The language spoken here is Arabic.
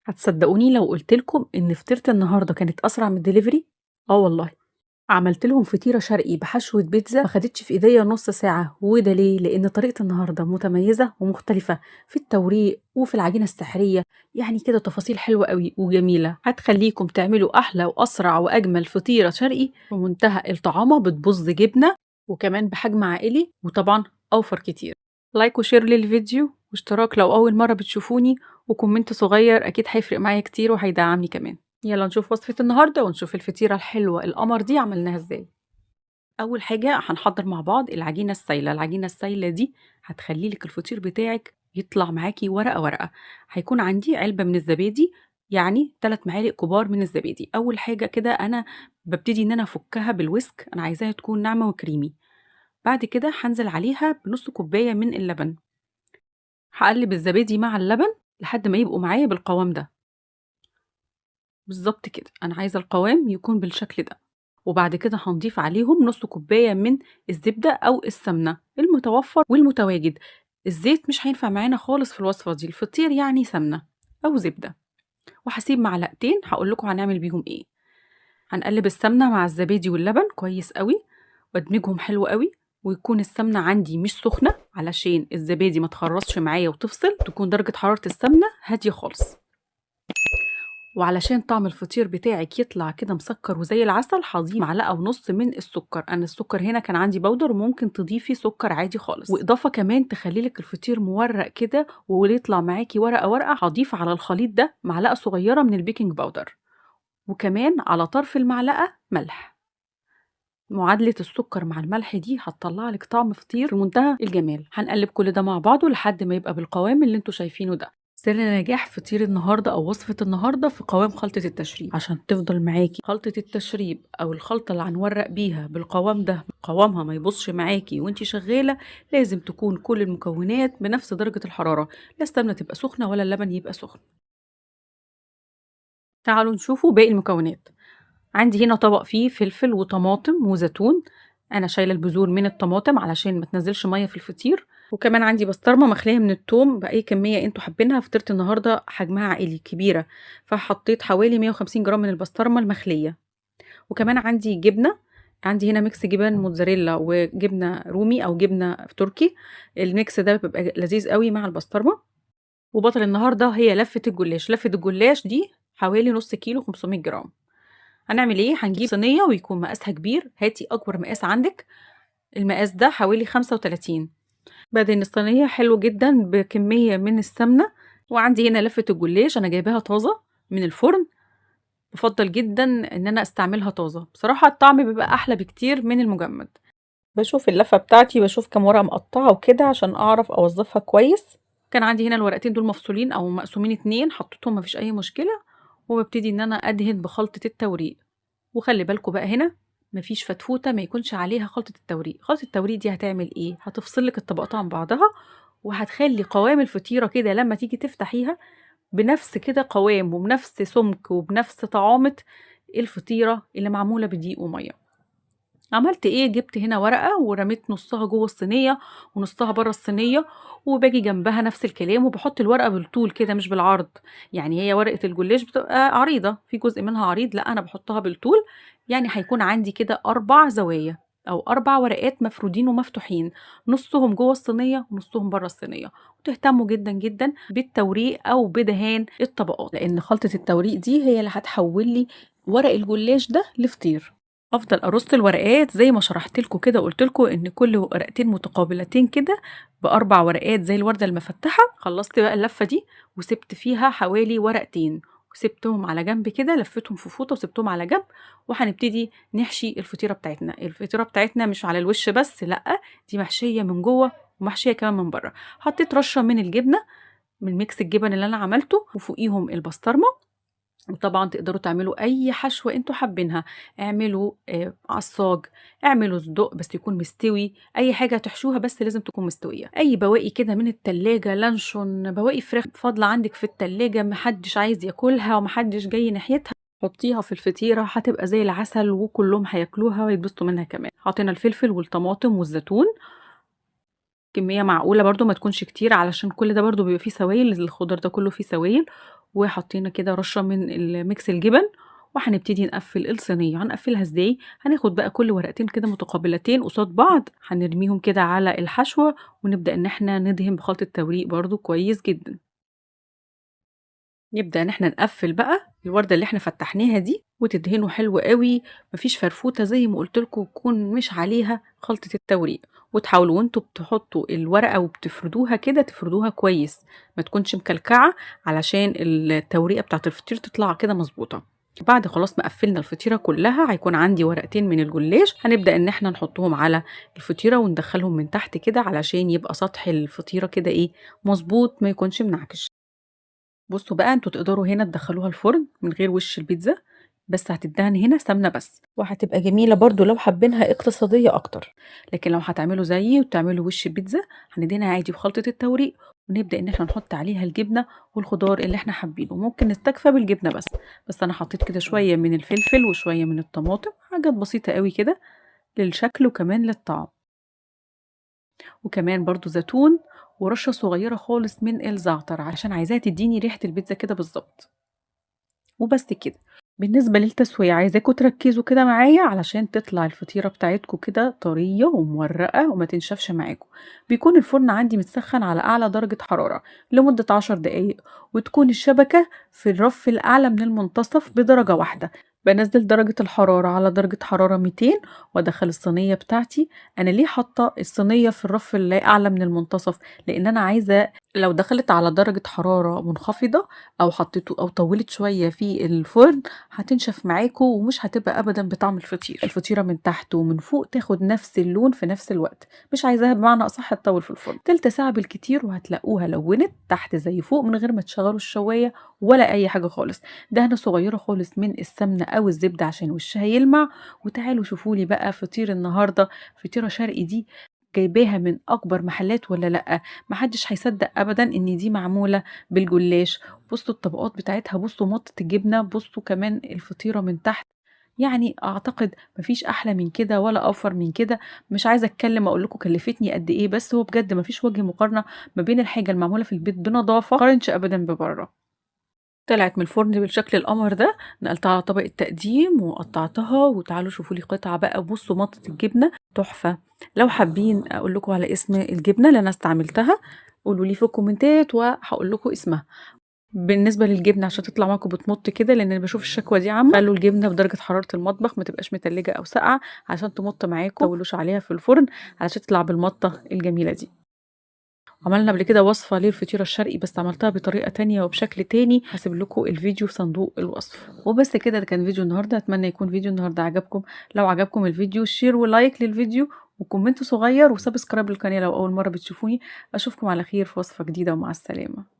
هتصدقوني لو قلت لكم إن فطيرة النهارده كانت أسرع من الدليفري؟ والله. عملت لهم فطيرة شرقي بحشوة بيتزا ما خدتش في إيديا نص ساعة، وده ليه؟ لأن طريقة النهارده متميزة ومختلفة في التوريق وفي العجينة السحرية، يعني كده تفاصيل حلوة قوي وجميلة هتخليكم تعملوا أحلى وأسرع وأجمل فطيرة شرقي في منتهى الطعامة، بتبظ جبنة وكمان بحجم عائلي، وطبعا أوفر كتير. لايك وشير للفيديو واشتراك لو أول مرة بتشوفوني، وكومنت صغير أكيد هيفرق معايا كتير وهيدعمني كمان. يلا نشوف وصفة النهاردة ونشوف الفطيرة الحلوة القمر دي عملناها ازاي. أول حاجة هنحضر مع بعض العجينة السايلة. العجينة السايلة دي هتخلي لك الفطير بتاعك يطلع معاكي ورقة ورقة. هيكون عندي علبة من الزبادي، يعني 3 معالق كبار من الزبادي. أول حاجة كده أنا ببتدي إن أنا أفكها بالويسك، أنا عايزاها تكون ناعمة وكريمي. بعد كده هنزل عليها بنص كوباية من اللبن. هقلب الزبادي مع اللبن لحد ما يبقوا معايا بالقوام ده. بالضبط كده، أنا عايزة القوام يكون بالشكل ده. وبعد كده هنضيف عليهم نص كوباية من الزبدة أو السمنة المتوفر والمتواجد. الزيت مش هينفع معانا خالص في الوصفة دي، الفطير يعني سمنة أو زبدة. وهسيب معلقتين هقول لكم هنعمل بيهم إيه. هنقلب السمنة مع الزبادي واللبن كويس قوي وادمجهم حلو قوي، ويكون السمنة عندي مش سخنة علشان الزبادي ما تخرصش معايا وتفصل، تكون درجة حرارة السمنة هادية خالص. وعلشان طعم الفطير بتاعك يطلع كده مسكر وزي العسل هضيف معلقة ونص من السكر. انا السكر هنا كان عندي بودر، وممكن تضيفي سكر عادي خالص. واضافة كمان تخلي لك الفطير مورق كده ويطلع معاكي ورقة ورقة، هضيف على الخليط ده معلقة صغيرة من البيكنج باودر، وكمان على طرف المعلقة ملح. معادلة السكر مع الملح دي هتطلع لك طعم فطير في منتهى الجمال. هنقلب كل ده مع بعضه لحد ما يبقى بالقوام اللي انتوا شايفينه ده. سر نجاح فطير النهارده او وصفة النهارده في قوام خلطة التشريب. عشان تفضل معاكي خلطة التشريب او الخلطة اللي هنورق بيها بالقوام ده، قوامها ما يبصش معاكي وانتي شغالة، لازم تكون كل المكونات بنفس درجة الحرارة. لا السمنة تبقى سخنة ولا اللبن يبقى سخن. تعالوا نشوفوا باقي المكونات. عندي هنا طبق فيه فلفل وطماطم وزيتون. انا شايله البذور من الطماطم علشان ما تنزلش ميه في الفطير. وكمان عندي بسطرمه مخليه من الثوم باي كميه انتوا حابينها. فطيره النهارده حجمها عائلي كبيره، فحطيت حوالي 150 جرام من البسطرمه المخليه. وكمان عندي جبنه. عندي هنا ميكس جبن موتزاريلا وجبنه رومي او جبنه تركي. الميكس ده بيبقى لذيذ قوي مع البسطرمه. وبطل النهارده هي لفه الجلاش. لفه الجلاش دي حوالي نص كيلو 500 جرام. هنعمل ايه؟ هنجيب صينية ويكون مقاسها كبير، هاتي أكبر مقاس عندك. المقاس ده حوالي 35. بعدين الصينية حلو جدا بكمية من السمنة. وعندي هنا لفة الجلاش أنا جايباها طازة من الفرن. بفضل جدا إن أنا أستعملها طازة، بصراحة الطعم بيبقى أحلى بكتير من المجمد. بشوف اللفة بتاعتي، بشوف كام ورقة مقطعة وكده عشان أعرف أوظفها كويس. كان عندي هنا الورقتين دول مفصولين أو مقسومين 2، حطيتهم مفيش أي مشكلة. وببتدي إن أنا أدهن بخلطة التوريق. وخلي بالكم بقى هنا مفيش فتفوته ما يكونش عليها خلطه التوريق. خلطه التوريق دي هتعمل ايه؟ هتفصل لك الطبقات عن بعضها، وهتخلي قوام الفطيره كده لما تيجي تفتحيها بنفس كده قوام وبنفس سمك وبنفس طعامه الفطيره اللي معموله بدقيق وميه. عملت ايه؟ جبت هنا ورقه ورميت نصها جوه الصينيه ونصها بره الصينيه، وباجي جنبها نفس الكلام وبحط الورقه بالطول كده مش بالعرض. يعني هي ورقه الجلاش بتبقى عريضه، في جزء منها عريض، لا انا بحطها بالطول. يعني هيكون عندي كده 4 زوايا او 4 ورقات مفرودين ومفتوحين، نصهم جوه الصينيه ونصهم بره الصينيه. وتهتموا جدا جدا بالتوريق او بدهان الطبقات، لان خلطه التوريق دي هي اللي هتحول لي ورق الجلاش ده لفطير. افضل ارص الورقات زي ما شرحت لكم كده، قلت لكم ان كل ورقتين متقابلتين كده ب4 ورقات زي الورده المفتحه. خلصت بقى اللفه دي وسبت فيها حوالي ورقتين، وسبتهم على جنب كده، لفتهم في فوطه وسبتهم على جنب. وهنبتدي نحشي الفطيره بتاعتنا. الفطيره بتاعتنا مش على الوش بس، لا دي محشيه من جوه ومحشيه كمان من بره. حطيت رشه من الجبنه، من ميكس الجبن اللي انا عملته، وفوقيهم البسطرمه. وطبعا تقدروا تعملوا اي حشوة انتوا حابينها. اعملوا عصاج، اعملوا صدق بس يكون مستوي. اي حاجة تحشوها بس لازم تكون مستوية. اي بواقي كده من التلاجة، لانشون، بواقي فراخ فاضلة عندك في التلاجة محدش عايز ياكلها ومحدش جاي ناحيتها، حطيها في الفطيرة هتبقى زي العسل، وكلهم هياكلوها ويتبسطوا منها كمان. حطينا الفلفل والطماطم والزيتون كمية معقولة برضو، ما تكونش كتير علشان كل ده برضو بيبقى فيه سوائل، الخضر ده كله فيه سوائل. وحطينا كده رشة من ميكس الجبن، وهنبتدي نقفل الصينية. هنقفلها ازاي؟ هناخد بقى كل ورقتين كده متقابلتين قصاد بعض، هنرميهم كده على الحشوة، ونبدأ ان احنا ندهن بخلطة توريق برضو كويس جدا. نبدأ إن إحنا نقفّل بقى الوردة اللي إحنا فتّحناها دي، وتدهنوا حلو أوي، ما فيش فرفوتة زي ما قُلت لكم تكون مش عليها خلطة التوريق، وتحاولوا وأنتم بتحطّوا الورقة وبتفردوها كده تفردوها كويس، ما تكونش مكلكعة علشان التوريقة بتاعة الفطير تطلع كده مضبوطة. بعد خلاص ما قفّلنا الفطيرة كلّها، هيكون عندي ورقتين من الجلاش، هنبدأ إن إحنا نحطّهم على الفطيرة وندخّلهم من تحت كده علشان يبقى سطح الفطيرة كده إيه، مضبوط ما يكونش منعكش. بصوا بقى انتوا تقدروا هنا تدخلوها الفرن من غير وش البيتزا، بس هتدهن هنا سمنة بس، وهتبقى جميلة برضو لو حابينها اقتصادية اكتر. لكن لو هتعملوا زيي وتعملوا وش البيتزا، هندهنها عادي بخلطة التوريق، ونبدأ ان احنا نحط عليها الجبنة والخضار اللي احنا حابينه. ممكن نستكفى بالجبنة بس انا حطيت كده شوية من الفلفل وشوية من الطماطم، حاجات بسيطة قوي كده للشكل وكمان للطعم، وكمان برضو زيتون ورشة صغيرة خالص من الزعتر عشان عايزاها تديني ريحة البيتزا كده بالظبط. وبس كده. بالنسبة للتسوية عايزاكم تركزوا كده معايا علشان تطلع الفطيرة بتاعتكم كده طرية ومورقة وما تنشفش معاكم. بيكون الفرن عندي متسخن على أعلى درجة حرارة لمدة 10 دقايق، وتكون الشبكة في الرف الأعلى من المنتصف بدرجة واحدة. بنزل درجة الحرارة على درجة حرارة 200، وادخل الصينية بتاعتي. انا ليه حاطة الصينية في الرف اللي اعلى من المنتصف؟ لان انا عايزة لو دخلت على درجة حرارة منخفضة او حطيته او طولت شوية في الفرن، هتنشف معاكم ومش هتبقى ابدا بطعم الفطير. الفطيرة من تحت ومن فوق تاخد نفس اللون في نفس الوقت، مش عايزاها بمعنى اصح تطول في الفرن تلت ساعة بالكتير، وهتلاقوها لونت تحت زي فوق من غير ما تشغلوا الشواية ولا اي حاجة خالص. دهنة صغيرة خالص من السمنة او الزبدة عشان وشها يلمع. وتعالوا شوفوا لي بقى فطير النهاردة، فطيرة شرقي دي جايباها من اكبر محلات ولا لا؟ محدش هيصدق ابدا ان دي معموله بالجلاش. بصوا الطبقات بتاعتها، بصوا مطة الجبنه، بصوا كمان الفطيره من تحت. يعني اعتقد مفيش احلى من كده ولا اوفر من كده. مش عايزه اتكلم اقول لكم كلفتني قد ايه، بس هو بجد مفيش وجه مقارنه ما بين الحاجه المعموله في البيت بنظافه مقارنش ابدا ببره. طلعت من الفرن بالشكل القمر ده، نقلتها على طبق التقديم وقطعتها، وتعالوا شوفوا لي قطعة بقى. بصوا مطة الجبنة تحفة. لو حابين اقول لكم على اسم الجبنة اللي انا استعملتها قولوا لي في الكومنتات وهقول لكم اسمها. بالنسبة للجبنة عشان تطلع معاكم بتمط كده، لان انا بشوف الشكوى دي عامة، خلوا الجبنة بدرجة حرارة المطبخ، ما تبقاش متلجة او ساقعة عشان تمط معاكم. ما تطولوش عليها في الفرن علشان تطلع بالمطة الجميلة دي. عملنا قبل كده وصفة للفطيرة الشرقي بس عملتها بطريقة تانية وبشكل تاني، هسيب لكم الفيديو في صندوق الوصف. وبس كده، ده كان فيديو النهاردة. اتمنى يكون فيديو النهاردة عجبكم. لو عجبكم الفيديو شير ولايك للفيديو وكومنت صغير وسبسكرايب للقناة لو أول مرة بتشوفوني. أشوفكم على خير في وصفة جديدة، ومع السلامة.